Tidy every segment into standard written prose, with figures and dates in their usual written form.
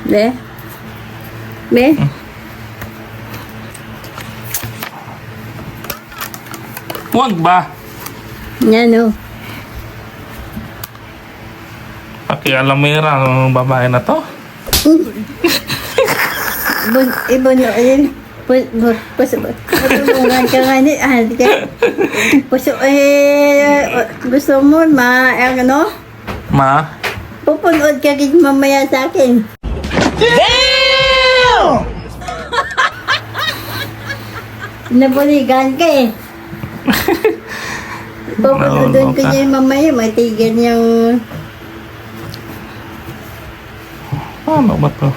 Be? Be? Huwag ba? Yan o. Pakialamera ng babae na to. Ibon o. Patulungan ka nga ni. Gusto mo ano? Ma? Pupunod ka rin mamaya sa akin. Damn! Nabuligan ka eh. Pupunodon ko niya mamaya. Matigan yung... Ano ba to?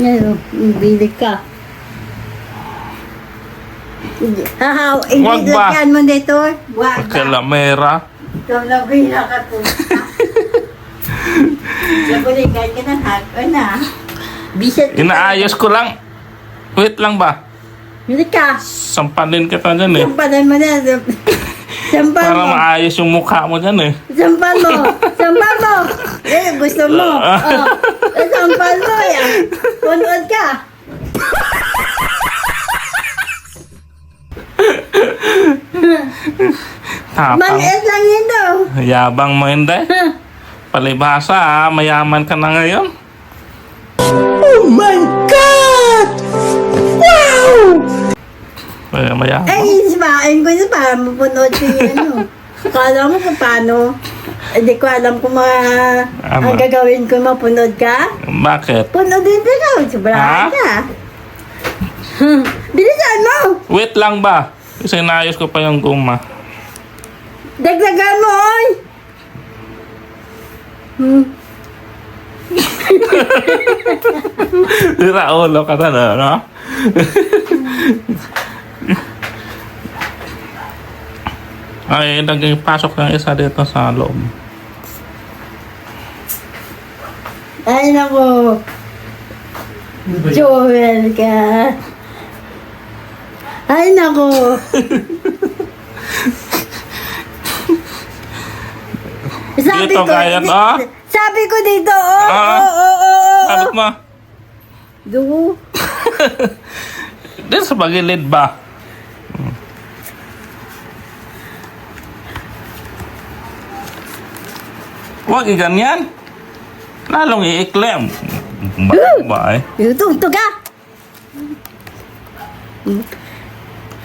Yan, bili ka. Hahaw, Wag ba? ilagyan mo dito. Wag ba? Pakialamera. Ikaw na pinakapunta. Nabuligan ka ng hako na. Bisat ka. Inaayos ko lang. Wait lang ba? Hindi ka. Sampanin kita dyan eh. Sampalan mo na. Sampal Para mo. maayos yung mukha mo dyan eh. Sampal mo. Sampal mo. Gusto mo. Sampal mo yan. Punood ka. Tapang. Maliit lang yun daw. Yabang mo hindi. Palibhasa mayaman ka na ngayon. Oh my God! Wow! Mayaman. Ismain ko yun para mapunood ko yun. Ano. Kala mo kung paano. Hindi ko alam kung ang gagawin ko mapunod ka. Bakit? Punodin ka daw. Sobrahan ka. Bilisan mo! Wait lang ba? Kasi inaayos ko pa yung guma. Dagdagan mo, oy! Raulo ka na, no? Ay, nagpasok ng isa dito sa loob. Ay, naku. Joel ka. Ay, naku. Dito kaya to? Sabi ko dito, Sabit mo? Do. Dito sa pagilid ba? Huwag ganyan. Lalong iiklem. Ba eh? Tugtog ka.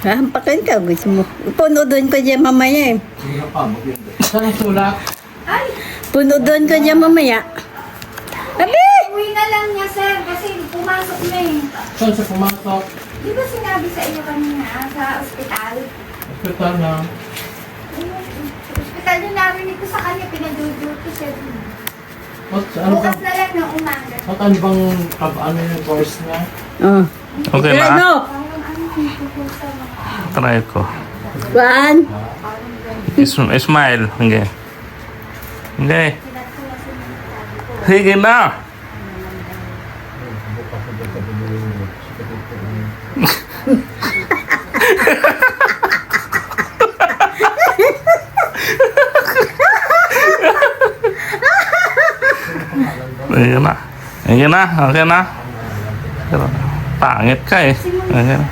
Hampakan ka, gusto mo. Punodon ko dyan mamaya eh. Saan ang sulat? Punodon ko dyan mamaya. Abi! Uwi na lang niya, sir, kasi pumasok na eh. Saan siya pumasok? Di ba sinabi sa iyo kanina sa ospital? Hospital na. Ospital yung narinig ko sa kanya, pinaduduto siya. Ano Bukas bang, na lang ng umaga. ano bang ano yung course niya? Oh. Okay na? Ano? Parang ano, dito sa mga... Try ko. One. Smile. Okay. Okay. Sige na. Ayan na. Ayan na. Okay na. Pero, pangit ka eh. Okay na.